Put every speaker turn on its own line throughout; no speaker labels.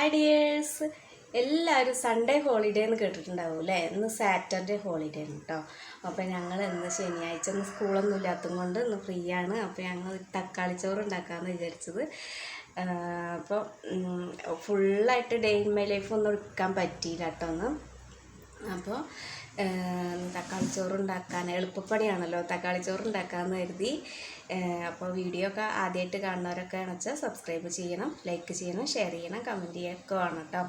Hi dears, എല്ലാവരും Sunday holiday എന്ന് കേട്ടിട്ടുണ്ടാവും അല്ലേ. ഇന്ന് സാറ്റർഡേ ഹോളിഡേ ആണ് കേട്ടോ. അപ്പോൾ ഞങ്ങൾ ഇന്ന് ശനിയാഴ്ച ഇന്ന് സ്കൂളൊന്നും ഇല്ലാത്തത് കൊണ്ട് ഇന്ന് ഫ്രീ ആണ്. അപ്പോൾ ഞങ്ങൾ തക്കാളി ചോറ് ഉണ്ടാക്കാമെന്ന് വിചാരിച്ചത്. അപ്പോൾ ഫുള്ളായിട്ട് ഡേ ഇൻ മൈ ലൈഫ് ഒന്നും എടുക്കാൻ പറ്റിയില്ല കേട്ടോ ഒന്ന്. അപ്പോൾ തക്കാളി ചോറ് ഉണ്ടാക്കാൻ എളുപ്പപ്പണിയാണല്ലോ, തക്കാളി ചോറ് ഉണ്ടാക്കാമെന്ന് കരുതി. അപ്പോൾ വീഡിയോ ഒക്കെ ആദ്യമായിട്ട് കാണുന്നവരൊക്കെ ആണെന്ന് വെച്ചാൽ സബ്സ്ക്രൈബ് ചെയ്യണം, ലൈക്ക് ചെയ്യണം, ഷെയർ ചെയ്യണം, കമൻറ്റ് ചെയ്യൊക്കെ വേണം കേട്ടോ.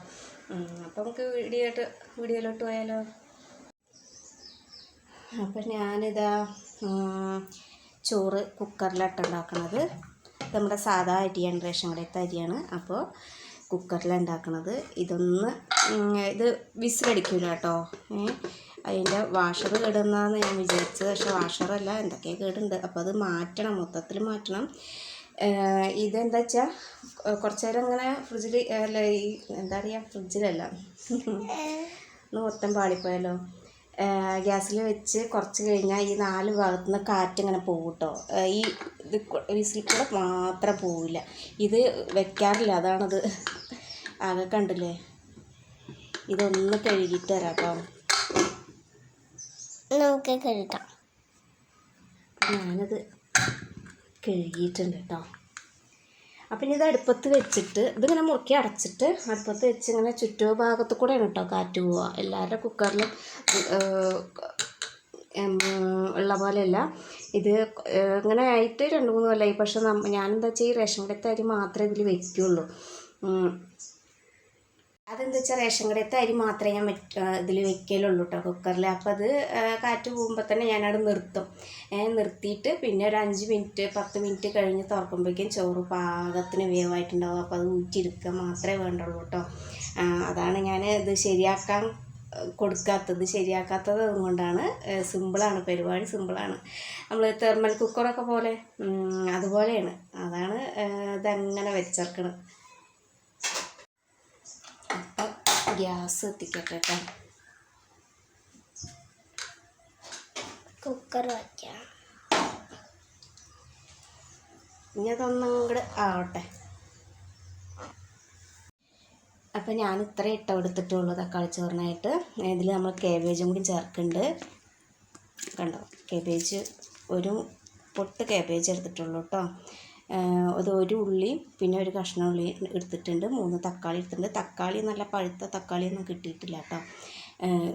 അപ്പോൾ നമുക്ക് വീഡിയോയിലോട്ട് പോയാലോ. അപ്പോൾ ഞാനിതാ ചോറ് കുക്കറിലിട്ട് ഉണ്ടാക്കണത്. നമ്മുടെ സാധാ അരിയാണ്, റേഷൻ കടയിലത്തെ അരിയാണ്. അപ്പോൾ കുക്കറിലാണ് ഉണ്ടാക്കണത്. ഇത് വിസിലടിക്കില്ല കേട്ടോ. അതിൻ്റെ വാഷർ കേടുന്നാന്ന് ഞാൻ വിചാരിച്ചത്, പക്ഷെ വാഷറല്ല, എന്തൊക്കെയോ കേടുണ്ട്. അപ്പോൾ അത് മാറ്റണം, മൊത്തത്തിൽ മാറ്റണം. ഇതെന്താ വെച്ചാൽ കുറച്ച് നേരം ഇങ്ങനെ ഫ്രിഡ്ജിൽ അല്ല, എന്താ പറയുക, ഫ്രിഡ്ജിലല്ല ഒന്ന് മൊത്തം പാളിപ്പോയാലോ. ഗ്യാസിൽ വെച്ച് കുറച്ച് കഴിഞ്ഞാൽ ഈ 4 ഭാഗത്തുനിന്ന് കാറ്റിങ്ങനെ പോകും കേട്ടോ. ഇത് വിസിൽ കൂടെ മാത്രം പോവില്ല. ഇത് വെക്കാറില്ല, അതാണത്. ആകെ കണ്ടില്ലേ. ഇതൊന്ന് കഴുകിയിട്ട് തരാം കേട്ടോ.
നമുക്ക് കഴുകാം.
ഞാനത് കഴുകിയിട്ടുണ്ട് കേട്ടോ. അപ്പം ഇത് അടുപ്പത്ത് വെച്ചിട്ട് ഇതിങ്ങനെ മുറുക്കി അടച്ചിട്ട് അടുപ്പത്ത് വെച്ച് ഇങ്ങനെ ചുറ്റുഭാഗത്ത് കൂടെയാണ് കേട്ടോ കാറ്റ് പോവുക. എല്ലാവരുടെ കുക്കറിലും ഉള്ള പോലെയല്ല. ഇത് ഇങ്ങനെ ആയിട്ട് 2-3 കൊല്ലമായി. പക്ഷെ ഞാനെന്താ വെച്ചാൽ ഈ റേഷൻ കടയിലത്തെ അരി മാത്രമേ ഇതിൽ വയ്ക്കുള്ളൂ. അതെന്താ വെച്ചാൽ റേഷൻ കടയിലത്തെ അരി മാത്രമേ ഞാൻ ഇതിൽ വെക്കലുള്ളൂ കേട്ടോ, കുക്കറിൽ. അപ്പോൾ അത് കാറ്റ് പോകുമ്പോൾ തന്നെ ഞാനവിടെ നിർത്തിയിട്ട് പിന്നെ ഒരു 5 മിനിറ്റ് 10 മിനിറ്റ് കഴിഞ്ഞ് തുറക്കുമ്പോഴേക്കും ചോറ് പാകത്തിന് വേവായിട്ടുണ്ടാവും. അപ്പോൾ അത് ഊറ്റിയെടുക്കുക മാത്രമേ വേണ്ടുള്ളൂ കേട്ടോ. അതാണ് ഞാൻ ഇത് ശരിയാക്കാൻ കൊടുക്കാത്തത്. ശരിയാക്കാത്തത് അതുകൊണ്ടാണ്. സിമ്പിളാണ്, പരിപാടി സിമ്പിളാണ്. നമ്മൾ തെർമൽ കുക്കറൊക്കെ പോലെ അതുപോലെയാണ്. അതാണ് ഇതങ്ങനെ വെച്ചേർക്കണത്. അപ്പം ഗ്യാസ് എത്തിക്കട്ടെ കേട്ടോ.
കുക്കർ വയ്ക്കാം.
ഇനി അതൊന്നും കൂടെ ആവട്ടെ. അപ്പം ഞാൻ ഇത്ര എടുത്തിട്ടുള്ളൂ തക്കാളി ചോറിനായിട്ട്. ഇതിൽ നമ്മൾ കാബേജും കൂടി ചേർക്കുന്നുണ്ട്. കണ്ടോ, കാബേജ് ഒരു പൊട്ട് കാബേജ് എടുത്തിട്ടുള്ളൂ കേട്ടോ. അത് ഒരു ഉള്ളി പിന്നെ ഒരു കഷ്ണം ഉള്ളി എടുത്തിട്ടുണ്ട്. 3 തക്കാളി എടുത്തിട്ടുണ്ട്. തക്കാളി നല്ല പഴുത്ത തക്കാളിയൊന്നും കിട്ടിയിട്ടില്ല കേട്ടോ.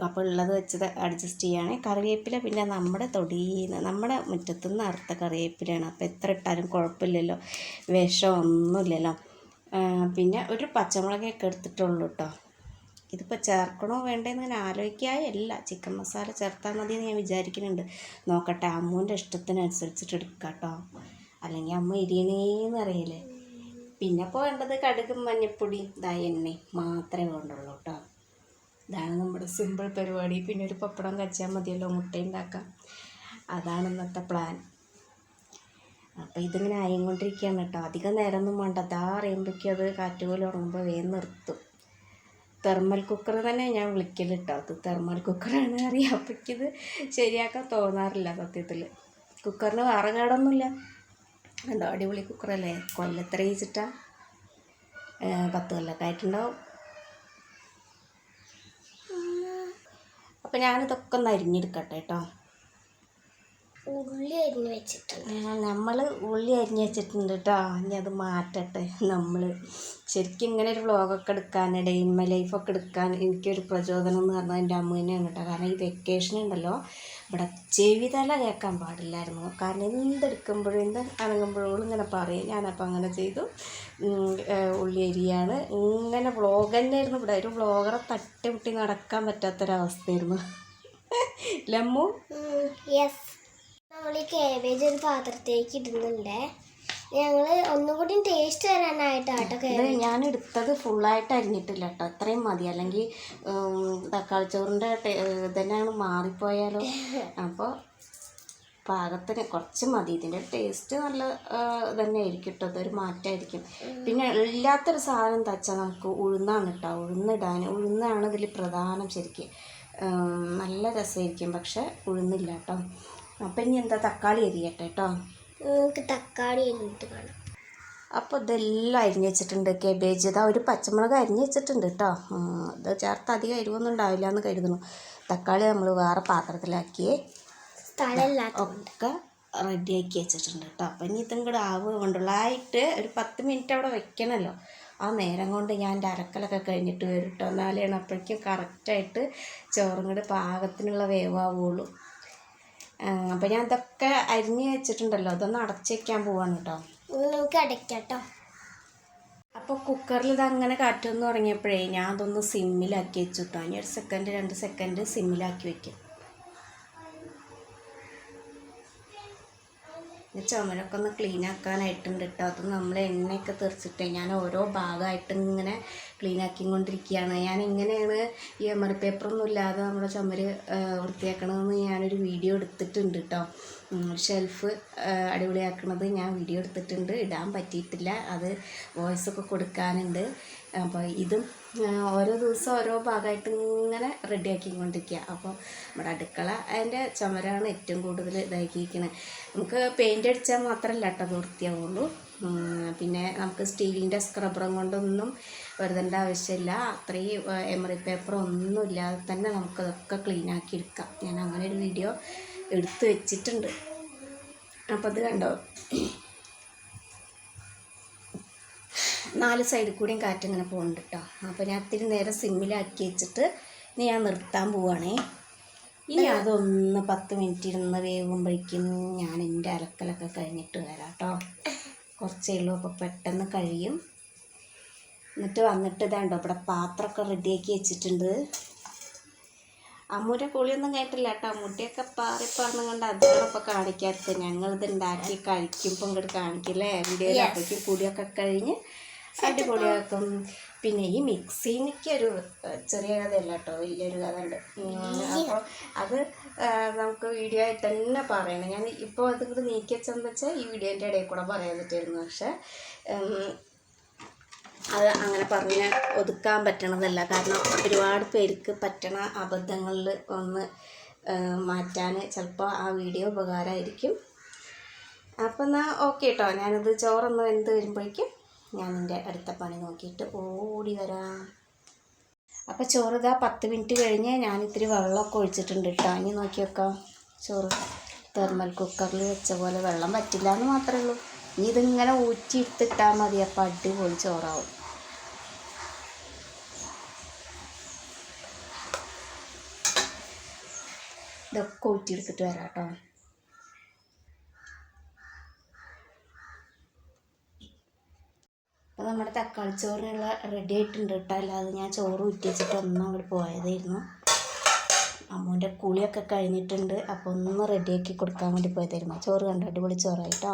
അപ്പോൾ ഉള്ളത് വെച്ചത് അഡ്ജസ്റ്റ് ചെയ്യുകയാണെ. കറിവേപ്പില പിന്നെ നമ്മുടെ തൊടിയിൽ നമ്മുടെ മുറ്റത്തുനിന്ന് അറുത്ത കറിവേപ്പിലയാണ്. അപ്പോൾ എത്ര ഇട്ടാലും കുഴപ്പമില്ലല്ലോ, വിഷമൊന്നുമില്ലല്ലോ. പിന്നെ ഒരു പച്ചമുളകൊക്കെ എടുത്തിട്ടുള്ളൂ കേട്ടോ. ഇതിപ്പോൾ ചേർക്കണോ വേണ്ടതെന്ന് ഞാൻ ആലോചിക്കായല്ല. ചിക്കൻ മസാല ചേർത്താൽ മതിയെന്ന് ഞാൻ വിചാരിക്കുന്നുണ്ട്. നോക്കട്ടെ, അമ്മൂൻ്റെ ഇഷ്ടത്തിനനുസരിച്ചിട്ട് എടുക്കാം കേട്ടോ. അല്ലെങ്കിൽ അമ്മ എരിയണേന്ന് അറിയില്ലേ. പിന്നെ ഇപ്പോൾ വേണ്ടത് കടുകും മഞ്ഞൾപ്പൊടിയും എണ്ണയും മാത്രമേ വേണ്ടുള്ളൂ കേട്ടോ. ഇതാണ് നമ്മുടെ സിമ്പിൾ പരിപാടി. പിന്നെ ഒരു പപ്പടം കച്ചാൽ മതിയല്ലോ, മുട്ട ഉണ്ടാക്കാം. അതാണ് ഇന്നത്തെ പ്ലാൻ. അപ്പോൾ ഇതിങ്ങനെ ആയിക്കൊണ്ടിരിക്കുകയാണ് കേട്ടോ. അധികം നേരമൊന്നും വേണ്ട. അറിയുമ്പോഴേക്കും അത് കാറ്റ് പോലെ ഉറങ്ങുമ്പോൾ വേഗം നിർത്തും. തെർമൽ കുക്കർ തന്നെ ഞാൻ വിളിക്കൽ കേട്ടോ. അത് തെർമൽ കുക്കറാണ് അറിയാം. അപ്പോഴേക്കിത് ശരിയാക്കാൻ തോന്നാറില്ല സത്യത്തിൽ. കുക്കറിന് വേറെ കേടൊന്നുമില്ല. എന്തോ അടിപൊളി കുക്കറല്ലേ. കൊല്ലത്ര വെച്ചിട്ടാ 10 കൊല്ലമൊക്കെ ആയിട്ടുണ്ടാവും. അപ്പം ഞാനിതൊക്കെ ഒന്ന് അരിഞ്ഞെടുക്കട്ടെ കേട്ടോ.
ഉള്ളി അരിഞ്ഞ് വെച്ചിട്ടുണ്ട്.
നമ്മൾ ഉള്ളി അരിഞ്ഞ് വെച്ചിട്ടുണ്ട് കേട്ടോ. ഇനി അത് മാറ്റട്ടെ. നമ്മൾ ശരിക്കും ഇങ്ങനെ ഒരു വ്ളോഗൊക്കെ എടുക്കാൻ, ഡേ ഇൻ മൈ ലൈഫൊക്കെ എടുക്കാൻ എനിക്കൊരു പ്രചോദനം എന്ന് പറഞ്ഞാൽ എൻ്റെ അമ്മ തന്നെയാണ് കേട്ടോ. കാരണം ഈ വെക്കേഷൻ ഉണ്ടല്ലോ, ഇവിടെ ചെവിതല കേൾക്കാൻ പാടില്ലായിരുന്നു. കാരണം എന്തെടുക്കുമ്പോഴും എന്ത് അനങ്ങുമ്പോഴും ഇങ്ങനെ പറയും. ഞാനപ്പോൾ അങ്ങനെ ചെയ്തു. ഉള്ളി അരിയാണ്. ഇങ്ങനെ വ്ളോഗ് തന്നെയായിരുന്നു. ഇവിടെ ഒരു വ്ളോഗറെ തട്ടിമുട്ടി നടക്കാൻ പറ്റാത്തൊരവസ്ഥയായിരുന്നു. ലമ്മു?
യെസ്. നമ്മൾ ഈ കാബേജ് ഒരു പാത്രത്തേക്ക് ഇടുന്നുണ്ട്. ഞങ്ങൾ ഒന്നുകൂടി ടേസ്റ്റ് വരാനായിട്ടാട്ടോ.
ഞാൻ എടുത്തത് ഫുള്ളായിട്ട് അരിഞ്ഞിട്ടില്ല കേട്ടോ. അത്രയും മതി, അല്ലെങ്കിൽ തക്കാളി ചോറിൻ്റെ ഇതന്നെയാണ് മാറിപ്പോയാലോ. അപ്പോൾ പാകത്തിന് കുറച്ച് മതി. ഇതിൻ്റെ ടേസ്റ്റ് നല്ല തന്നെ ആയിരിക്കും കേട്ടോ. അതൊരു മാറ്റമായിരിക്കും. പിന്നെ ഇല്ലാത്തൊരു സാധനം തച്ചാൽ നമുക്ക് ഉഴുന്നാണ് കേട്ടോ. ഉഴുന്നാണ് ഇതിൽ പ്രധാനം. ശരിക്കും നല്ല രസമായിരിക്കും, പക്ഷെ ഉഴുന്നില്ല കേട്ടോ. അപ്പം ഇനി എന്താ, തക്കാളി അരിയട്ടെ കേട്ടോ.
നമുക്ക് തക്കാളി അരിഞ്ഞിട്ട് കാണാം.
അപ്പോൾ ഇതെല്ലാം അരിഞ്ഞ് വെച്ചിട്ടുണ്ട്. കേബേജ് ഇതാ ഒരു പച്ചമുളക് അരിഞ്ഞ് വെച്ചിട്ടുണ്ട് കേട്ടോ. ഇത് ചേർത്ത് അധികം എരിവൊന്നും ഉണ്ടാവില്ല എന്ന് കരുതുന്നു. തക്കാളി നമ്മൾ വേറെ പാത്രത്തിലാക്കി ഒക്കെ റെഡിയാക്കി വെച്ചിട്ടുണ്ട് കേട്ടോ. അപ്പം ഇനി ഇതും കൂടെ കൊണ്ടുള്ളായിട്ട് ഒരു 10 മിനിറ്റ് അവിടെ വെക്കണമല്ലോ. ആ നേരം കൊണ്ട് ഞാൻ എൻ്റെ അരക്കലൊക്കെ കഴിഞ്ഞിട്ട് വരും കേട്ടോ. എന്നാലാണ് അപ്പോഴേക്കും കറക്റ്റായിട്ട് ചോറും കൂടി പാകത്തിനുള്ള വേവാവുള്ളൂ. അപ്പം ഞാൻ ഇതൊക്കെ അരിഞ്ഞ് വെച്ചിട്ടുണ്ടല്ലോ, അതൊന്ന് അടച്ച് വയ്ക്കാൻ പോവാണ് കേട്ടോ.
നമുക്ക് അടയ്ക്കാം കേട്ടോ.
അപ്പോൾ കുക്കറിൽ ഇതങ്ങനെ കാറ്റൊന്ന് തുടങ്ങിയപ്പോഴേ ഞാൻ അതൊന്ന് സിമ്മിലാക്കി വെച്ചു കേട്ടോ. ഇനി 1 2 സെക്കൻഡ് സിമ്മിലാക്കി വെക്കും. ചുമരൊക്കെ ഒന്ന് ക്ലീൻ ആക്കാനായിട്ടുണ്ട് കേട്ടോ. അത് നമ്മൾ എണ്ണയൊക്കെ തെറിച്ചിട്ടേ ഞാൻ ഓരോ ഭാഗമായിട്ട് ഇങ്ങനെ ക്ലീൻ ആക്കിക്കൊണ്ടിരിക്കുകയാണ്. ഞാൻ ഇങ്ങനെയാണ് ഈ എമറി പേപ്പറൊന്നും ഇല്ലാതെ നമ്മുടെ ചുമര് വൃത്തിയാക്കണമെന്ന് ഞാനൊരു വീഡിയോ എടുത്തിട്ടുണ്ട് കേട്ടോ. ഷെൽഫ് അടിപൊളിയാക്കണത് ഞാൻ വീഡിയോ എടുത്തിട്ടുണ്ട്, ഇടാൻ പറ്റിയിട്ടില്ല. അത് വോയിസൊക്കെ കൊടുക്കാനുണ്ട്. അപ്പോൾ ഇതും ഓരോ ദിവസം ഓരോ ഭാഗമായിട്ട് ഇങ്ങനെ റെഡിയാക്കിക്കൊണ്ടിരിക്കുക. അപ്പോൾ നമ്മുടെ അടുക്കള അതിൻ്റെ ചുമരാണ് ഏറ്റവും കൂടുതൽ ഇതാക്കിയിരിക്കുന്നത്. നമുക്ക് പെയിൻ്റ് അടിച്ചാൽ മാത്രമല്ല കേട്ടോ അത് വൃത്തിയാവുള്ളൂ. പിന്നെ നമുക്ക് സ്റ്റീലിൻ്റെ സ്ക്രബ്ബറും കൊണ്ടൊന്നും വരുതേണ്ട ആവശ്യമില്ല. അത്രയും എമറി പേപ്പർ ഒന്നും ഇല്ലാതെ തന്നെ നമുക്കതൊക്കെ ക്ലീനാക്കി എടുക്കാം. ഞാൻ അങ്ങനെ ഒരു വീഡിയോ എടുത്ത് വെച്ചിട്ടുണ്ട്. അപ്പോൾ അത് കണ്ടോ, 4 സൈഡിൽ കൂടിയും കാറ്റിങ്ങനെ പോകുന്നുണ്ട് കേട്ടോ. അപ്പോൾ ഞാൻ ഇത്തിരി നേരം സിമ്മിലാക്കി വെച്ചിട്ട് ഇനി ഞാൻ നിർത്താൻ പോവുകയാണേ. ഇനി അതൊന്ന് 10 മിനിറ്റ് ഇരുന്ന് വേകുമ്പോഴേക്കും ഞാൻ എൻ്റെ അലക്കലൊക്കെ കഴിഞ്ഞിട്ട് വരാം കേട്ടോ. കുറച്ചേ ഉള്ളൂ, അപ്പോൾ പെട്ടെന്ന് കഴിയും. എന്നിട്ട് വന്നിട്ട് ഇതാണ്ടോ ഇവിടെ പാത്രമൊക്കെ റെഡിയാക്കി വെച്ചിട്ടുണ്ട്. അമ്മൂൻ്റെ കുളിയൊന്നും കേട്ടില്ല കേട്ടോ. മുടിയൊക്കെ പാറിപ്പറന്നും കൊണ്ട് അതോടൊപ്പം കാണിക്കാത്ത ഞങ്ങളിത് ഉണ്ടാക്കി കഴിക്കുമ്പോൾ ഇങ്ങോട്ട് കാണിക്കില്ലേ വീഡിയോയിൽ. അപ്പോഴേക്കും കുളിയൊക്കെ കഴിഞ്ഞ് അടിപൊളിയാക്കും. പിന്നെ ഈ മിക്സിനൊരു ചെറിയ കഥയല്ല കേട്ടോ, വലിയൊരു കഥ ഉണ്ട്. അപ്പോൾ അത് നമുക്ക് വീഡിയോ ആയിട്ട് തന്നെ പറയണം. ഞാൻ ഇപ്പോൾ അത് കൂടി നീക്കി വെച്ചെന്ന് വെച്ചാൽ ഈ വീഡിയോൻ്റെ ഇടയിൽ കൂടെ പറയാൻ പറ്റുമായിരുന്നു. പക്ഷേ അത് അങ്ങനെ പറഞ്ഞ് ഒതുക്കാൻ പറ്റണതല്ല. കാരണം ഒരുപാട് പേർക്ക് പറ്റണ അബദ്ധങ്ങളിൽ ഒന്ന് മാറ്റാൻ ചിലപ്പോൾ ആ വീഡിയോ ഉപകാരമായിരിക്കും. അപ്പം എന്നാൽ ഓക്കെ കേട്ടോ. ഞാനിത് ചോറൊന്ന് വെന്ത് വരുമ്പോഴേക്കും ഞാൻ എൻ്റെ അടുത്ത പണി നോക്കിയിട്ട് ഓടി വരാം. അപ്പോൾ ചോറ് ഇതാ 10 മിനിറ്റ് കഴിഞ്ഞ് ഞാൻ ഇത്തിരി വെള്ളമൊക്കെ ഒഴിച്ചിട്ടുണ്ട് കേട്ടോ. ഇനി നോക്കി വെക്കാം. ചോറ് തെർമൽ കുക്കറിൽ വെച്ച പോലെ വെള്ളം പറ്റില്ല എന്ന് മാത്രമേ ഉള്ളൂ. ഇനി ഇതിങ്ങനെ ഊറ്റിയിട്ടിട്ടാൽ മതി. അപ്പോൾ അടിപൊളി ചോറാവും. ഇതൊക്കെ ഊറ്റിയെടുത്തിട്ട് വരാം കേട്ടോ. അപ്പോൾ നമ്മുടെ തക്കാളി ചോറിനുള്ള റെഡി ആയിട്ടുണ്ട് കേട്ടോ. അല്ലാതെ ഞാൻ ചോറ് ഊറ്റി വെച്ചിട്ട് ഒന്നും അങ്ങോട്ട് പോയതായിരുന്നു. അമ്മൂൻ്റെ കുളിയൊക്കെ കഴിഞ്ഞിട്ടുണ്ട്. അപ്പോൾ ഒന്ന് റെഡിയാക്കി കൊടുക്കാൻ വേണ്ടി പോയതായിരുന്നു. ചോറ് കണ്ടോ, അടിപൊളി ചോറായിട്ടോ.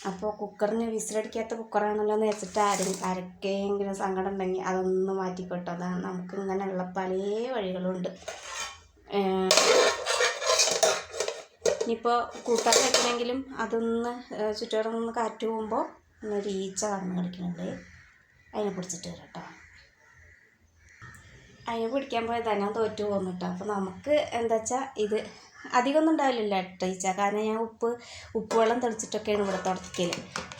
അപ്പോൾ കുക്കറിന് വിസിലടിക്കാത്ത കുക്കറാണല്ലോ എന്ന് വെച്ചിട്ട് ആരൊക്കെയെങ്കിലും സങ്കടം ഉണ്ടെങ്കിൽ അതൊന്ന് മാറ്റിക്കോട്ടോ. അതാണ് നമുക്ക് ഇങ്ങനെയുള്ള പല വഴികളുണ്ട്. ഇനിയിപ്പോൾ കൂട്ടാൻ വെക്കണമെങ്കിലും അതൊന്ന് ചുറ്റുപാടൊന്ന് കാറ്റ് പോകുമ്പോൾ ഒന്നൊരു ഈച്ച കടന്ന് കളിക്കുന്നുണ്ട്. അതിനെ പിടിച്ചിട്ട് വരാം കേട്ടോ. അതിനെ പിടിക്കാൻ പോയതാണ് ഞാൻ തോറ്റു പോകുന്നു കേട്ടോ. അപ്പോൾ നമുക്ക് എന്താ വെച്ചാൽ ഇത് അധികമൊന്നും ഉണ്ടാവില്ല കേട്ടോ ഈച്ച. കാരണം ഞാൻ ഉപ്പുവെള്ളം തെളിച്ചിട്ടൊക്കെയാണ് ഇവിടെ തുടയ്ക്കൽ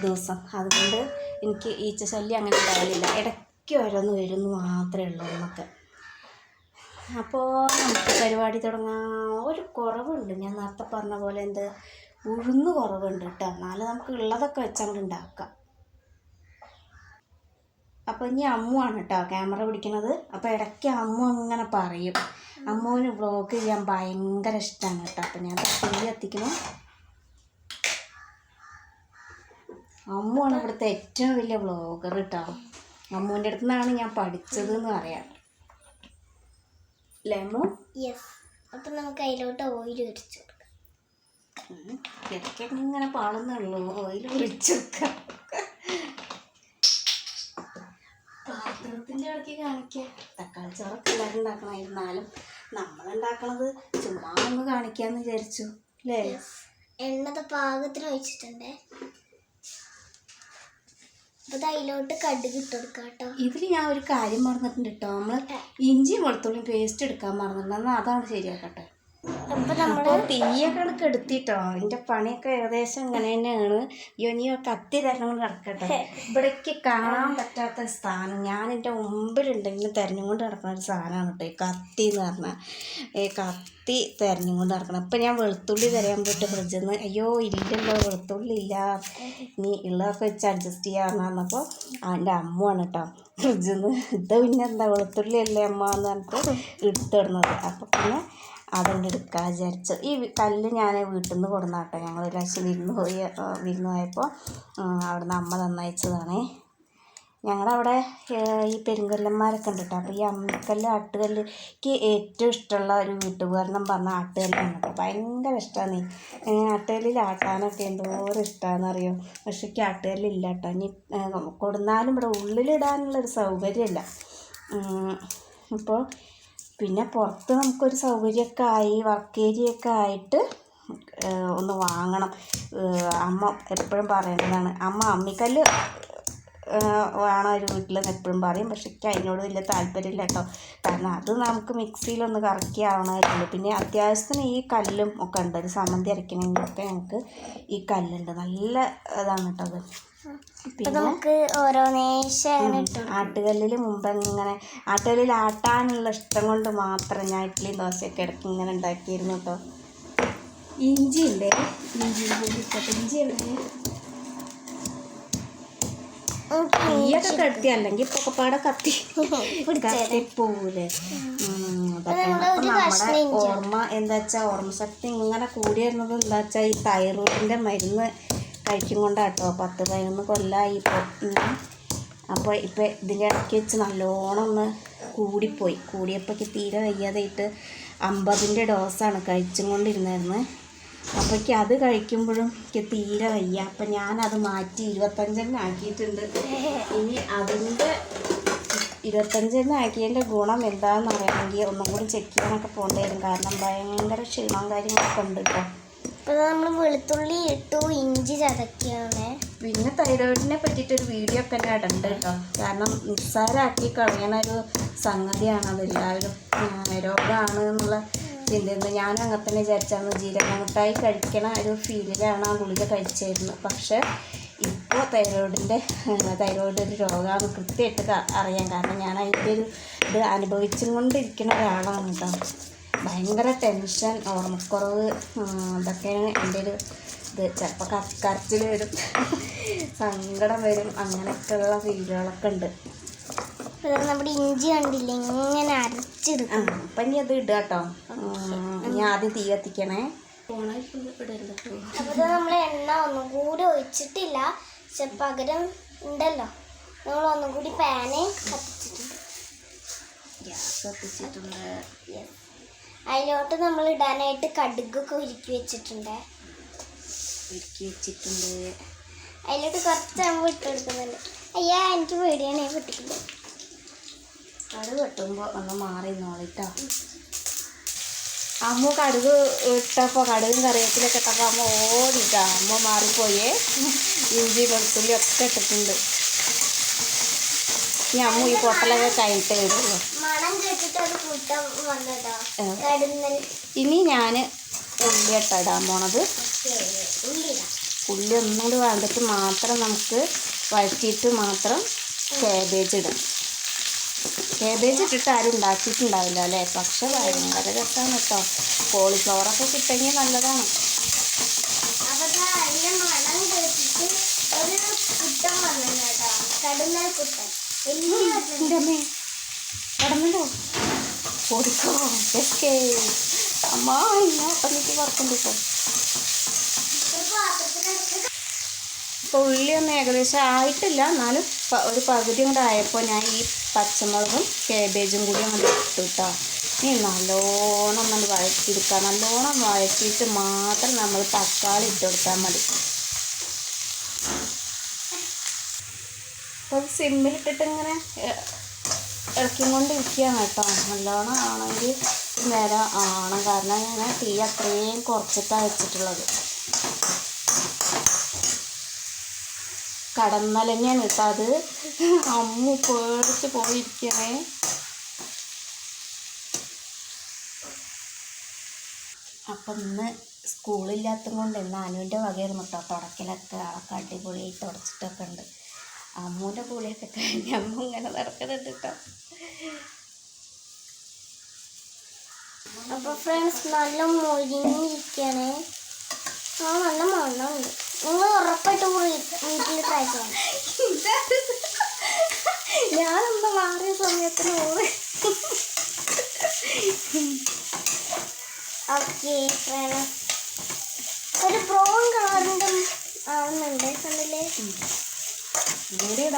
ദിവസം. അതുകൊണ്ട് എനിക്ക് ഈച്ച ശല്യം അങ്ങനെ ഉണ്ടാവില്ല. ഇടയ്ക്ക് ഓരോന്ന് വരുന്നു മാത്രമേ ഉള്ളൂ നമുക്ക്. അപ്പോൾ നമുക്ക് പരിപാടി തുടങ്ങാൻ ഒരു കുറവുണ്ട്. ഞാൻ നേരത്തെ പറഞ്ഞ പോലെ എന്ത് ഉഴുന്ന് കുറവുണ്ട് കേട്ടോ. എന്നാലും നമുക്ക് ഉള്ളതൊക്കെ വെച്ചങ്ങോട്ട് ഉണ്ടാക്കാം. അപ്പോൾ ഇനി അമ്മുവാണ് കേട്ടോ ക്യാമറ പിടിക്കുന്നത്. അപ്പോൾ ഇടയ്ക്ക് അമ്മു അങ്ങനെ പറയും. അമ്മുവിന് വ്ളോഗ് ചെയ്യാൻ ഭയങ്കര ഇഷ്ടമാണ് കേട്ടോ. അപ്പോൾ ഞാൻ തീ കത്തിക്കണം. അമ്മുവാണ് ഇവിടുത്തെ ഏറ്റവും വലിയ വ്ളോഗർ കേട്ടോ. അമ്മുവിൻ്റെ അടുത്ത് നിന്നാണ് ഞാൻ പഠിച്ചത് എന്ന് പറയാം. Lemon
yes. അപ്പം നമുക്ക് അതിലോട്ട് ഓയിൽ ഒഴിച്ചു കൊടുക്കാം.
ഇടയ്ക്കൊക്കെ ഇങ്ങനെ പാടുന്നുള്ളൂ. ഓയിൽ ഒഴിച്ചു കൊടുക്കാം. പാത്രത്തിൻ്റെ ഇടയ്ക്ക് കാണിക്കുക. തക്കാളി ചോറൊക്കെ എല്ലാവരും ഉണ്ടാക്കണമായിരുന്നാലും നമ്മളുണ്ടാക്കണത് ചുമ്മാ ഒന്ന് കാണിക്കാമെന്ന് വിചാരിച്ചു അല്ലേ.
എണ്ണത് പാകത്തിന് ഒഴിച്ചിട്ടുണ്ടേ. അപ്പോൾ അതിലോട്ട് കടുക് ഇട്ട് കൊടുക്കാം കേട്ടോ.
ഇതിൽ ഞാൻ ഒരു കാര്യം മറന്നിട്ടുണ്ട് കേട്ടോ. നമ്മൾ ഇഞ്ചിയും വെളുത്തുള്ളിയും പേസ്റ്റ് എടുക്കാൻ മറന്നിട്ടുണ്ട്. എന്നാൽ അതാണ് ശരിയാക്കട്ടെ.
അപ്പൊ നമ്മള്
അപ്പോൾ തീയൊക്കെ കെടുത്തിട്ടോ. എൻ്റെ പണിയൊക്കെ ഏകദേശം ഇങ്ങനെ തന്നെയാണ്. ഇനി കത്തി തരണം കിടക്കട്ടെ. ഇവിടേക്ക് കാണാൻ പറ്റാത്ത സ്ഥാനം ഞാൻ എൻ്റെ മുമ്പിലുണ്ടെങ്കിലും തെരഞ്ഞുകൊണ്ട് നടക്കുന്ന ഒരു സാധനമാണ് കേട്ടോ ഈ കത്തി എന്ന് പറഞ്ഞാൽ. ഈ കത്തി തെരഞ്ഞുകൊണ്ട് നടക്കണം. അപ്പം ഞാൻ വെളുത്തുള്ളി തരാൻ പോയിട്ട് ഫ്രിഡ്ജിൽ നിന്ന് അയ്യോ ഇല്ലല്ലോ വെളുത്തുള്ളി ഇല്ല, ഇനി ഉള്ളതൊക്കെ വെച്ച് അഡ്ജസ്റ്റ് ചെയ്യാമെന്ന് പറഞ്ഞപ്പോൾ എൻ്റെ അമ്മയാണ് കേട്ടോ ഫ്രിഡ്ജിൽ നിന്ന് ഇത് പിന്നെ എന്താ വെളുത്തുള്ളി അല്ലേ അമ്മ എന്ന് പറഞ്ഞിട്ട് എടുത്തിടുന്നത്. അപ്പോൾ പിന്നെ അതുകൊണ്ട് എടുക്കാൻ വിചാരിച്ചു. ഈ കല്ല് ഞാൻ വീട്ടിൽ നിന്ന് കൊടുന്നാട്ടോ. ഞങ്ങൾ ഒരു പ്രാവശ്യം വിരുന്ന് പോയപ്പോൾ അവിടെ നിന്ന് അമ്മ തന്നയച്ചതാണ്. ഞങ്ങളവിടെ ഈ പെരുങ്കല്ലന്മാരൊക്കെ ഉണ്ട് കേട്ടോ. അപ്പോൾ ഈ അമ്മിക്കല്ല് ആട്ടുകല്ല് എനിക്ക് ഏറ്റവും ഇഷ്ടമുള്ള ഒരു വീട്ടുപകരണം പറഞ്ഞാൽ ആട്ടുകല്ലാണ് കേട്ടോ. ഭയങ്കര ഇഷ്ടമാണ്. ആട്ടുകല്ലിൽ ആട്ടാനൊക്കെ എന്തോരം ഇഷ്ടമാണെന്നറിയോ. പക്ഷേ എനിക്ക് ആട്ടുകല്ലില്ല കേട്ടോ. ഇനി കൊടുന്നാലും ഇവിടെ ഉള്ളിലിടാനുള്ളൊരു സൗകര്യമില്ല. അപ്പോൾ പിന്നെ പുറത്ത് നമുക്കൊരു സൗകര്യമൊക്കെ ആയി വർക്ക് ഏരിയയൊക്കെ ആയിട്ട് ഒന്ന് വാങ്ങണം. അമ്മ എപ്പോഴും പറയുന്നതാണ് അമ്മിക്കല്ല് വേണം ഒരു വീട്ടിലെന്ന് എപ്പോഴും പറയും. പക്ഷെ എനിക്ക് അതിനോട് വലിയ താല്പര്യമില്ല കേട്ടോ. കാരണം അത് നമുക്ക് മിക്സിയിലൊന്ന് കറക്കി ആവണമായിട്ടുള്ളൂ. പിന്നെ അത്യാവശ്യത്തിന് ഈ കല്ലും ഒക്കെ ഉണ്ട്. ഒരു സമ്മന്തി അരയ്ക്കണമെങ്കിലൊക്കെ ഞങ്ങൾക്ക് ഈ കല്ലുണ്ട്. നല്ല ഇതാണ് കേട്ടോ അത്.
പിന്നെ നമുക്ക് ഓരോ
ആട്ടുകല്ലിൽ മുമ്പ് ഇങ്ങനെ ആട്ടുകല്ലിൽ ആട്ടാനുള്ള ഇഷ്ടം കൊണ്ട് മാത്രം ഞാൻ ഇഡ്ഡലിയും ദോശയൊക്കെ ഇടയ്ക്ക് ഇങ്ങനെ ഉണ്ടാക്കിയിരുന്നു കേട്ടോ. ഇഞ്ചി ഇല്ലേ, ഇഞ്ചിയുണ്ട് തീയൊക്കെ കത്തി അല്ലെങ്കിൽ പൊക്കപ്പാടെ കത്തിപ്പോവൂലേ. നമ്മുടെ ഓർമ്മ എന്താ വെച്ചാൽ ഓർമ്മശക്തി ഇങ്ങനെ കൂടി വരുന്നത് എന്താ വെച്ചാൽ ഈ തൈറോയിഡിൻ്റെ മരുന്ന് കഴിക്കും കൊണ്ടാട്ടോ. 10-11 കൊല്ലമായി ഇപ്പോൾ. അപ്പോൾ ഇപ്പം ഇതിൻ്റെ ഇടയ്ക്ക് വെച്ച് നല്ലോണം ഒന്ന് കൂടിയപ്പോഴേക്ക് തീരെ വയ്യാതായിട്ട് 50ൻ്റെ ഡോസാണ് കഴിച്ചും കൊണ്ടിരുന്നായിരുന്നു. അപ്പോഴേക്ക് അത് കഴിക്കുമ്പോഴും എനിക്ക് തീരെ വയ്യ. അപ്പം ഞാനത് മാറ്റി 25 ആക്കിയിട്ടുണ്ട്. ഇനി അതിൻ്റെ 25 ആക്കിയതിൻ്റെ ഗുണം എന്താണെന്ന് അറിയണമെങ്കിൽ ഒന്നും കൂടി ചെക്ക് ചെയ്യാനൊക്കെ പോകേണ്ടി വരും. കാരണം ഭയങ്കര ക്ഷീണവും കാര്യങ്ങളൊക്കെ ഉണ്ട് കേട്ടോ.
അപ്പോൾ നമ്മൾ വെളുത്തുള്ളി ഇട്ടു, ഇഞ്ചി ചതക്കുകയാണ്.
പിന്നെ തൈറോയിഡിനെ പറ്റിയിട്ടൊരു വീഡിയോ ഒക്കെ തന്നെ ഇടണ്ട് കേട്ടോ. കാരണം നിസ്സാരമാക്കി കളയണ ഒരു സംഗതിയാണ് അതെല്ലാവരും. രോഗമാണ് എന്നുള്ള ചിന്തയുണ്ട്. ഞാനും അങ്ങനെ തന്നെ വിചാരിച്ചായിരുന്നു. ജീരക മിഠായി കഴിക്കണ ഒരു ഫീലിലാണ് ആ ഗുളിക കഴിച്ചായിരുന്നു. പക്ഷേ ഇപ്പോൾ തൈറോയിഡ് ഒരു രോഗമാണ് കൃത്യമായിട്ട് അറിയാം. കാരണം ഞാൻ അതിൻ്റെ ഒരു ഇത് അനുഭവിച്ചും കൊണ്ടിരിക്കുന്ന ഒരാളാണ് കേട്ടോ. ഭയങ്കര ടെൻഷൻ, ഓർമ്മക്കുറവ്, ഇതൊക്കെയാണ് എൻ്റെ ഒരു ഇത്. ചിലപ്പോൾ കരച്ചിൽ വരും, സങ്കടം വരും, അങ്ങനെയൊക്കെയുള്ള ഫീലുകളൊക്കെ ഉണ്ട്.
നമ്മുടെ ഇഞ്ചി കണ്ടില്ലേ ഇങ്ങനെ അരച്ചെടുക്കും.
അപ്പം ഇനി അത് ഇടുക കേട്ടോ. ഞാൻ ആദ്യം തീ കത്തിക്കണേ.
അപ്പോൾ നമ്മൾ എണ്ണ ഒന്നും കൂടി ഒഴിച്ചിട്ടില്ല. പക്ഷെ പകരം ഉണ്ടല്ലോ നമ്മൾ ഒന്നും കൂടി പാന് കത്തിച്ചിട്ടുണ്ട്.
ഗ്യാസ് കത്തിച്ചിട്ടുണ്ട്.
അതിലോട്ട് നമ്മൾ ഇടാനായിട്ട് കടുകൊക്കെ ഉരുക്കി വെച്ചിട്ടുണ്ട്. അതിലോട്ട് കുറച്ചാകുമ്പോൾ ഇട്ട് കൊടുക്കുന്നുണ്ട്. അയ്യാ എനിക്ക് പേടിയാണ് പൊട്ടിക്കുന്നത്.
കടുക് വെട്ടുമ്പോൾ ഒന്ന് മാറി നോളിട്ടോ. അമ്മ കടുക് ഇട്ടപ്പോൾ കടുകും കറിവേപ്പിലൊക്കെ ഇട്ടപ്പോൾ അമ്മ ഓടിട്ടോ. അമ്മ മാറിപ്പോയേ. ഇഞ്ചി വെളുത്തുള്ളി ഒക്കെ ഇട്ടിട്ടുണ്ട്. ഇനി അമ്മ ഈ പൊട്ടലൊക്കെ കഴിഞ്ഞിട്ട് വരുള്ളൂ. ഇനി ഞാൻ ഉള്ളി ഇടാൻ പോണത്. ഉള്ളി ഒന്നുകൂടി വേണ്ടിയിട്ട് മാത്രം നമുക്ക് വഴറ്റിയിട്ട് മാത്രം കാബേജ് ഇടാം. കാബേജ് ഇട്ടിട്ട് ആരും ഉണ്ടാക്കിയിട്ടുണ്ടാവില്ല അല്ലേ. പക്ഷെ ഭയങ്കര രസമാണ് കേട്ടോ. കോളിഫ്ലവറൊക്കെ കിട്ടെങ്കിൽ നല്ലതാണ്. കടന്നല്ലോ ഓടിക്കോ. അമ്മ ഇങ്ങോട്ടേക്ക് വറുക്കുന്നുണ്ട് ഇപ്പോൾ. ഇപ്പോൾ ഉള്ളിയൊന്നും ഏകദേശം ആയിട്ടില്ല. എന്നാലും ഒരു പകുതി കൂടെ ആയപ്പോൾ ഞാൻ ഈ പച്ചമുളകും കാബേജും കൂടി അങ്ങോട്ട് ഇട്ടു കേട്ടോ. ഇനി നല്ലോണം നമ്മൾ വഴറ്റിയെടുക്കുക. നല്ലോണം വഴറ്റിയിട്ട് മാത്രം നമ്മൾ തക്കാളി ഇട്ട് കൊടുത്താൽ മതി. അപ്പോൾ സിമ്മിലിട്ടിട്ട് ഇങ്ങനെ ഇളക്കിക്കൊണ്ടിരിക്കുകയാണ് കേട്ടോ. നല്ലോണം ആണെങ്കിൽ നേരം ആവണം. കാരണം ഞാൻ തീ അത്രയും കുറച്ചിട്ടാണ് വെച്ചിട്ടുള്ളത്. കടന്നലഞ്ഞാണ് കേട്ടോ അത്. അമ്മ പേടിച്ച് പോയിരിക്കണേ. അപ്പം ഇന്ന് സ്കൂളില്ലാത്തത് കൊണ്ട് ഇന്ന് അനുവിൻ്റെ വകയായിരുന്നു കേട്ടോ തുടക്കലൊക്കെ ആളൊക്കെ അടിപൊളിയായി തുടച്ചിട്ടൊക്കെ ഉണ്ട്. അമ്മൂൻ്റെ കൂടെയൊക്കെ കഴിഞ്ഞ് അമ്മ ഇങ്ങനെ നടക്കുന്നുണ്ട് കേട്ടോ.
അപ്പോൾ ഫ്രണ്ട്സ് നല്ല മൊരിഞ്ഞിരിക്കുകയാണ്. നല്ല മണ്ണുണ്ട്. നിങ്ങൾ ഉറപ്പായിട്ടും വീട്ടിൽ ട്രൈ ചെയ്യണം.
ഞാനൊന്ന് മാറിയ സമയത്തിന് ഓറ്.
ഓക്കെ ഫ്രണ്ട്സ്, ഒരു ബ്രൗൺ കളറിൻ്റെ ആവുന്നുണ്ട് കണ്ടില്ലേ?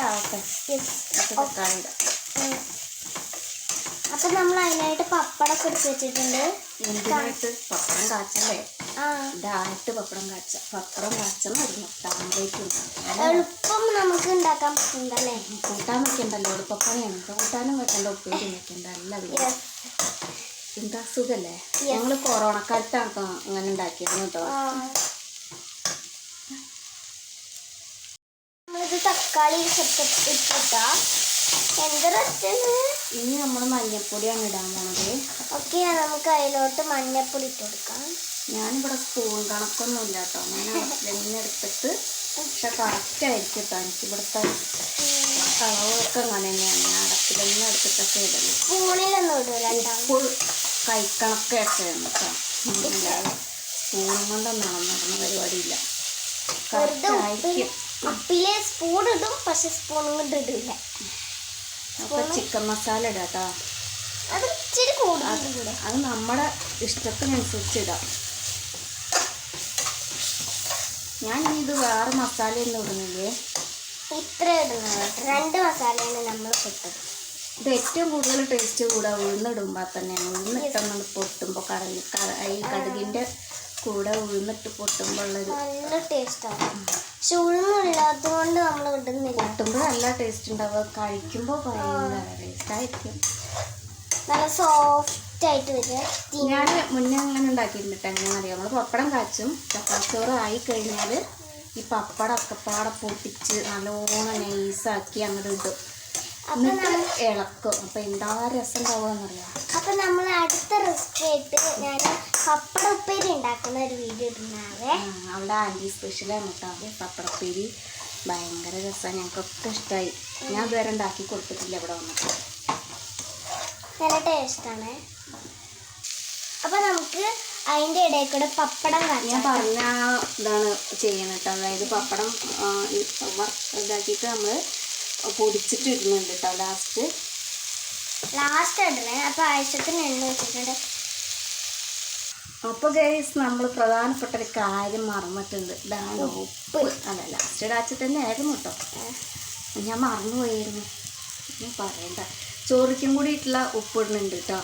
ആവട്ടെ.
അപ്പം നമ്മൾ അതിനായിട്ട് പപ്പടമൊക്കെ എടുത്ത് വെച്ചിട്ടുണ്ട്.
എന്തിനായിട്ട്? പപ്പടം കാച്ചല്ലേ?
ആ,
ഇതായിട്ട് പപ്പടം കാച്ചണം. ഒരു മുട്ടാമ്പേക്കും
എളുപ്പം നമുക്ക് ഉണ്ടാക്കാൻ പറ്റുന്നുണ്ടല്ലേ?
കൂട്ടാൻ വെക്കണ്ടല്ലോ, എളുപ്പപ്പണിയാണ്. കൂട്ടാനും വെക്കണ്ട, ഉപ്പേരി വെക്കണ്ട, എല്ലാം. എന്താ സുഖല്ലേ? ഞങ്ങൾ കൊറോണ കാലത്താണ് കേട്ടോ അങ്ങനെ ഉണ്ടാക്കിയിരുന്നു കേട്ടോ.
നമ്മളിത് തക്കാളി ഇട്ടിട്ടാ എന്ത് റെസ്റ്റ്.
ഇനി നമ്മൾ മഞ്ഞപ്പൊടിയാണ് ഇടാൻ പോണത്.
ഓക്കെ, നമുക്ക് അതിലോട്ട് മഞ്ഞപ്പൊടി ഇട്ട് കൊടുക്കാം.
ഞാനിവിടെ സ്പൂൺ കണക്കൊന്നുമില്ല കേട്ടോ, ഞാൻ അടപ്പിലെന്നെ എടുത്തിട്ട്. പക്ഷെ കറക്റ്റായിരിക്കും കേട്ടോ എനിക്ക് ഇവിടുത്തെ അളവൊക്കെ അങ്ങനെ തന്നെയാണ്. ഞാൻ അടപ്പിലെന്നെ എടുത്തിട്ടൊക്കെ ഇടുന്നത്.
സ്പൂണിലൊന്നും ഇടൂല,
ഫുൾ കൈക്കണക്കൊക്കെയാണ് കേട്ടോ. അല്ലാതെ സ്പൂൺ കൊണ്ടൊന്നും നടന്ന പരിപാടിയില്ല. കറക്റ്റായിരിക്കും.
ഉപ്പിലെ സ്പൂൺ ഇടും, പക്ഷെ സ്പൂൺ കൊണ്ട് ഇടില്ല.
അപ്പോൾ ചിക്കൻ മസാല ഇടാം കേട്ടോ.
അത് ഇച്ചിരി കൂടുതൽ,
അത് നമ്മുടെ ഇഷ്ടത്തിനനുസരിച്ച് ഇടാം. ഞാൻ ഇനി ഇത് വേറെ മസാലയൊന്നും ഇടുന്നില്ലേ,
ഇത്ര ഇടുന്നത്. 2 മസാലയാണ് നമ്മൾ ഇട്ടത്.
ഇത് ഏറ്റവും കൂടുതൽ ടേസ്റ്റ് കൂടെ ഉഴുന്നിടുമ്പോൾ തന്നെയാണ്. ഉഴുന്നിട്ടൊന്നും പൊട്ടുമ്പോൾ ഈ കടുകിൻ്റെ കൂടെ ഉഴുന്നിട്ട് പൊട്ടുമ്പോൾ ഉള്ളൊരു
നല്ല ടേസ്റ്റാണ്. പക്ഷെ ഉഴുന്നില്ലാത്തത് കൊണ്ട് നമ്മൾ ഇടുന്നില്ല.
പൊട്ടുമ്പോൾ നല്ല ടേസ്റ്റ് ഉണ്ടാവുക, കഴിക്കുമ്പോൾ ഭയങ്കര ടേസ്റ്റായിരിക്കും.
നല്ല സോഫ്റ്റ് ആയിട്ട് വരിക.
ഞാൻ മുന്നേ അങ്ങനെ ഉണ്ടാക്കിയിട്ടുണ്ട്. എങ്ങനെയാണെന്ന് അറിയാം, നമ്മൾ പപ്പടം കാച്ചും. ചപ്പാച്ചോറ് ആയി കഴിഞ്ഞാൽ ഈ പപ്പടം ഒക്കെപ്പാടെ പൊട്ടിച്ച് നല്ലോണം നൈസാക്കി അങ്ങോട്ട് ഇടും. എന്നിട്ട് ഇളക്കും. അപ്പം എന്താ രസം ഉണ്ടാവുകയെന്നറിയാം.
അപ്പം നമ്മൾ അടുത്ത റെസിപ്പി ആയിട്ട് ഞാൻ പപ്പട ഉപ്പേരി ഉണ്ടാക്കുന്ന ഒരു വീഡിയോ ഇടുന്നാവേ.
അവിടെ ആൻറ്റി സ്പെഷ്യലാണ് കേട്ടോ പപ്പടപ്പേരി. ഭയങ്കര രസമാണ്, ഞങ്ങൾക്കൊക്കെ ഇഷ്ടമായി. ഞാൻ ഇതുവരെ ഉണ്ടാക്കി കൊടുത്തിട്ടില്ല ഇവിടെ വന്നിട്ട്.
നല്ല ടേസ്റ്റാണ്. അപ്പം നമുക്ക് അതിൻ്റെ ഇടയിൽ കൂടെ പപ്പടം
ഞാൻ പറഞ്ഞ ഇതാണ് ചെയ്യണം കേട്ടോ. അതായത് പപ്പടം ഇതാക്കിയിട്ട് നമ്മൾ പൊടിച്ചിട്ട് ഇടുന്നുണ്ട് കേട്ടോ
ലാസ്റ്റ് ഇടണേ. അപ്പോൾ ആവശ്യത്തിന് എണ്ണ വെച്ചിട്ടുണ്ട്.
അപ്പോൾ ഗൈസ്, നമ്മൾ പ്രധാനപ്പെട്ട ഒരു കാര്യം മറന്നിട്ടുണ്ട്. ഇതാണ് ഉപ്പ്. അല്ല, ലാസ്റ്റ് ഇടാച്ചിട്ട് തന്നെ ആയിരുന്നു കേട്ടോ. ഞാൻ മറന്നുപോയിരുന്നു. ഞാൻ പറയണ്ട, ചോറിക്കും കൂടിയിട്ടുള്ള ഉപ്പ് ഇടുന്നുണ്ട് കേട്ടോ.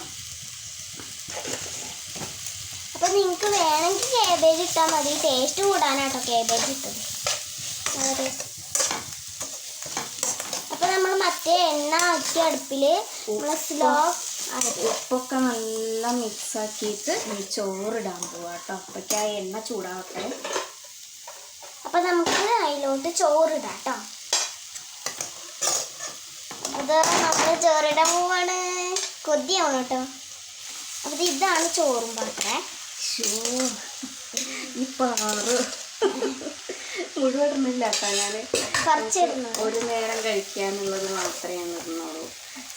അപ്പോൾ നിങ്ങൾക്ക് വേണമെങ്കിൽ കേബേജ് ഇട്ടാൽ മതി. ടേസ്റ്റ് കൂടാനാട്ടോ കേബേജ് ഇട്ടത്. അപ്പോൾ നമ്മൾ മറ്റേ എണ്ണ ആക്കിയ അടുപ്പിൽ സ്ലോ
ഉപ്പൊക്കെ നല്ല മിക്സാക്കിയിട്ട് ഈ ചോറിടാൻ പോവാം കേട്ടോ. അപ്പോഴേക്ക് ആ എണ്ണ ചൂടാവട്ടെ.
അപ്പം നമുക്ക് അതിലോട്ട് ചോറിടാം കേട്ടോ. അത് നമ്മൾ ചോറിടാൻ പോവാണ്. കൊതിയാവണം കേട്ടോ. അപ്പം ഇതാണ് ചോറും പാത്രേ.
ഈ പാറ് മുഴുവൻ ഇടുന്നില്ല കേട്ടോ. ഞാൻ
കുറച്ചിടുന്നു.
ഒരു നേരം കഴിക്കാനുള്ളത് മാത്രമേ ഇടുന്നുള്ളൂ.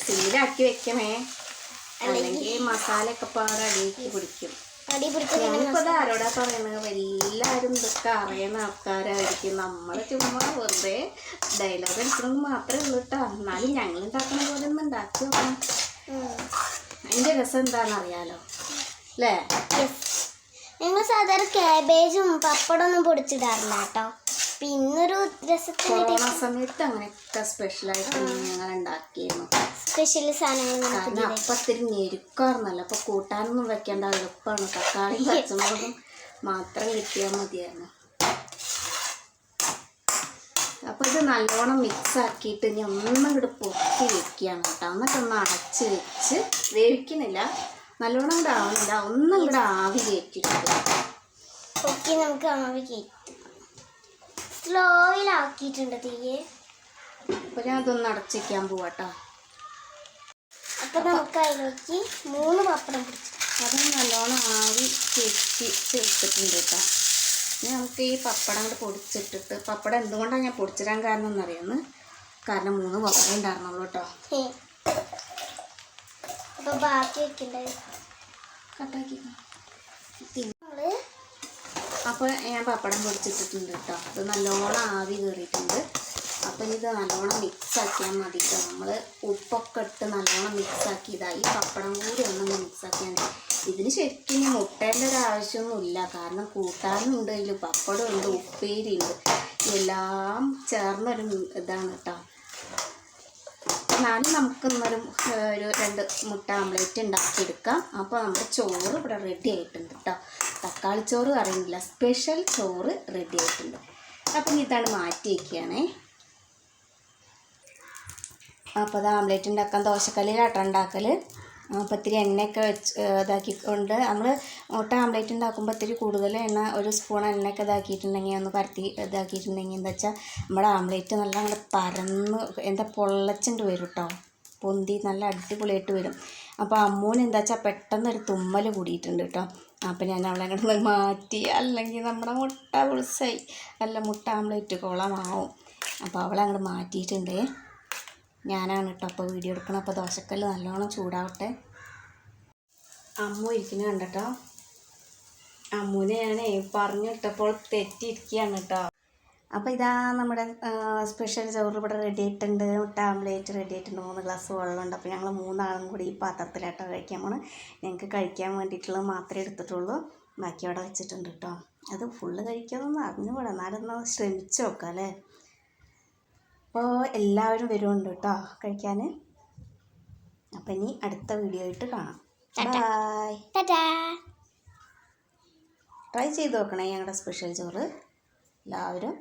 സീലാക്കി വെക്കണേ, അല്ലെങ്കിൽ മസാലയൊക്കെ പാടെ അടിയിലേക്ക് പിടിക്കും. ഞാനിപ്പോൾ ആരോടാ പറയുന്നത്? എല്ലാവരും ഇതൊക്കെ അറിയുന്ന ആൾക്കാരായിരിക്കും. നമ്മൾ ചുമ്മാ വെറുതെ ഡയലോഗ് അടിക്കണമെന്ന് മാത്രമേ ഉള്ളൂ കേട്ടോ. എന്നാലും ഞങ്ങൾ ഉണ്ടാക്കുന്ന പോലെ ഒന്ന് ഉണ്ടാക്കി നോക്കണം. അതിൻ്റെ രസം എന്താണെന്ന് അറിയാലോ അല്ലേ?
ഞങ്ങൾ സാധാരണ കാബേജും പപ്പടമൊന്നും പൊടിച്ചിടാറില്ല കേട്ടോ. പിന്നൊരു രസത്തിന്
കൊറോണ സമയത്ത് അങ്ങനെയൊക്കെ സ്പെഷ്യലായിട്ട് ഞങ്ങൾ ഉണ്ടാക്കിയിരുന്നു.
സ്പെഷ്യൽ സാധനങ്ങൾ
കാരണം അപ്പം ഇത്തിരി ഞെരുക്കാറുന്നല്ലോ. അപ്പോൾ കൂട്ടാനൊന്നും വെക്കേണ്ട, എളുപ്പമാണ്. തക്കാളിയും പച്ചമുളകും മാത്രം കിട്ടിയാൽ മതിയായിരുന്നു. അപ്പോൾ ഇത് നല്ലോണം മിക്സ് ആക്കിയിട്ട് ഇനി ഒന്നും കൂടെ പൊട്ടി വെക്കുകയാണ് കേട്ടോ. എന്നിട്ടൊന്ന് അടച്ച് വെച്ച് വേവിക്കുന്നില്ല, നല്ലോണം കൂടെ ആവുന്നില്ല, ഒന്നും കൂടെ ആവി കയറ്റിട്ടുണ്ട്.
ഓക്കെ, നമുക്ക് ആവി കയറ്റി സ്ലോയിലാക്കിയിട്ടുണ്ട് തീയെ.
അപ്പോൾ ഞാൻ അതൊന്ന് അടച്ച് വയ്ക്കാൻ പോവാട്ടോ.
അപ്പം നമുക്ക് അതിലേക്ക് 3 പപ്പടം പിടിച്ചു.
അത് നല്ലോണം ആവി കെട്ടിച്ചെടുത്തിട്ടുണ്ട് കേട്ടോ. ഇനി നമുക്ക് ഈ പപ്പടം അങ്ങോട്ട് പൊടിച്ചിട്ടിട്ട്, പപ്പടം എന്തുകൊണ്ടാണ് ഞാൻ പൊടിച്ചിടാൻ കാരണം എന്നറിയാമെന്ന്, കാരണം 3 പപ്പടം ഉണ്ടായിരുന്നുള്ളൂ കേട്ടോ.
അപ്പോൾ ബാക്കി വെക്കണ്ടേ
കട്ടാക്കി. അപ്പോൾ ഞാൻ പപ്പടം പൊടിച്ചിട്ടിട്ടുണ്ട് കേട്ടോ. അത് നല്ലോണം ആവി കയറിയിട്ടുണ്ട്. അപ്പം ഇത് നല്ലോണം മിക്സാക്കിയാൽ മതി കേട്ടോ. നമ്മൾ ഉപ്പൊക്കെ ഇട്ട് നല്ലോണം മിക്സാക്കി ഇതായി പപ്പടം കൂടി ഒന്ന് മിക്സാക്കിയാൽ മതി. ഇതിന് ശരിക്കും ഇനി മുട്ടേൻ്റെ ഒരു ആവശ്യമൊന്നുമില്ല, കാരണം കൂട്ടാനുണ്ട്, അതിൽ പപ്പടം ഉണ്ട്, ഉപ്പേരി ഉണ്ട്, എല്ലാം ചേർന്നൊരു ഇതാണ് കേട്ടോ. എന്നാലും നമുക്ക് ഇന്നൊരു 2 മുട്ട ആംപ്ലേറ്റ് ഉണ്ടാക്കിയെടുക്കാം. അപ്പോൾ നമ്മുടെ ചോറ് ഇവിടെ റെഡി ആയിട്ടുണ്ട് കേട്ടോ. തക്കാളി ചോറ് അറിയില്ല, സ്പെഷ്യൽ ചോറ് റെഡി ആയിട്ടുണ്ട്. അപ്പം ഇതാണ് മാറ്റി വയ്ക്കുകയാണേ. അപ്പോൾ അത് ആംപ്ലേറ്റ് ഉണ്ടാക്കാൻ ദോശക്കല്ലിലാട്ടം ഉണ്ടാക്കൽ. അപ്പോൾ ഇത്തിരി എണ്ണയൊക്കെ വെച്ച് ഇതാക്കിക്കൊണ്ട് നമ്മൾ മുട്ട ആംപ്ലേറ്റ് ഉണ്ടാക്കുമ്പോൾ ഇത്തിരി കൂടുതൽ എണ്ണ, 1 സ്പൂൺ എണ്ണയൊക്കെ ഇതാക്കിയിട്ടുണ്ടെങ്കിൽ ഒന്ന് പരത്തി ഇതാക്കിയിട്ടുണ്ടെങ്കിൽ എന്താ വെച്ചാൽ നമ്മുടെ ആംപ്ലേറ്റ് നല്ല അങ്ങോട്ട് പരന്ന് പൊള്ളച്ചുണ്ട് വരും കേട്ടോ. പൊന്തി നല്ല അടിപൊളിയായിട്ട് വരും. അപ്പോൾ അമ്മൂന് എന്താ വെച്ചാൽ പെട്ടെന്നൊരു തുമ്മൽ കൂടിയിട്ടുണ്ട് കേട്ടോ. അപ്പോൾ ഞാൻ അവളെ അങ്ങോട്ട് മാറ്റി, അല്ലെങ്കിൽ നമ്മുടെ മുട്ട പുളിസായി, അല്ല മുട്ട ആംപ്ലേറ്റ് കുളമാവും. അപ്പോൾ അവളെ അങ്ങോട്ട് മാറ്റിയിട്ടുണ്ട്. ഞാനാണ് കേട്ടോ അപ്പോൾ വീഡിയോ എടുക്കണം. അപ്പോൾ ദോശക്കല്ല് നല്ലോണം ചൂടാവട്ടെ. അമ്മു ഇരിക്കുന്നത് കണ്ടോ. അമ്മൂനെ ഞാൻ പറഞ്ഞിട്ടപ്പോൾ തെറ്റിയിരിക്കുകയാണ് കേട്ടോ. അപ്പോൾ ഇതാ നമ്മുടെ സ്പെഷ്യൽ ചോറ് ഇവിടെ റെഡി ആയിട്ടുണ്ട്. മുട്ട ആംപ്ലേറ്റ് റെഡി ആയിട്ടുണ്ട്. 3 ഗ്ലാസ് വെള്ളമുണ്ട്. അപ്പോൾ ഞങ്ങൾ 3 ആളും കൂടി ഈ പാത്രത്തിലാട്ടോ കഴിക്കാൻ പോണ്. ഞങ്ങൾക്ക് കഴിക്കാൻ വേണ്ടിയിട്ടുള്ളത് മാത്രമേ എടുത്തിട്ടുള്ളൂ, ബാക്കി അവിടെ വെച്ചിട്ടുണ്ട് കേട്ടോ. അത് ഫുള്ള് കഴിക്കാമെന്നൊന്നും അറിഞ്ഞുകൂടാ, എന്നാലൊന്ന് ശ്രമിച്ച് നോക്കാം അല്ലേ. അപ്പോൾ എല്ലാവരും വരുന്നുണ്ട് കേട്ടോ കഴിക്കാൻ. അപ്പം ഇനി അടുത്ത വീഡിയോ ആയിട്ട് കാണാം. ബൈ. ട്രൈ ചെയ്ത് നോക്കണേ ഞങ്ങളുടെ സ്പെഷ്യൽ ചോറ് എല്ലാവരും.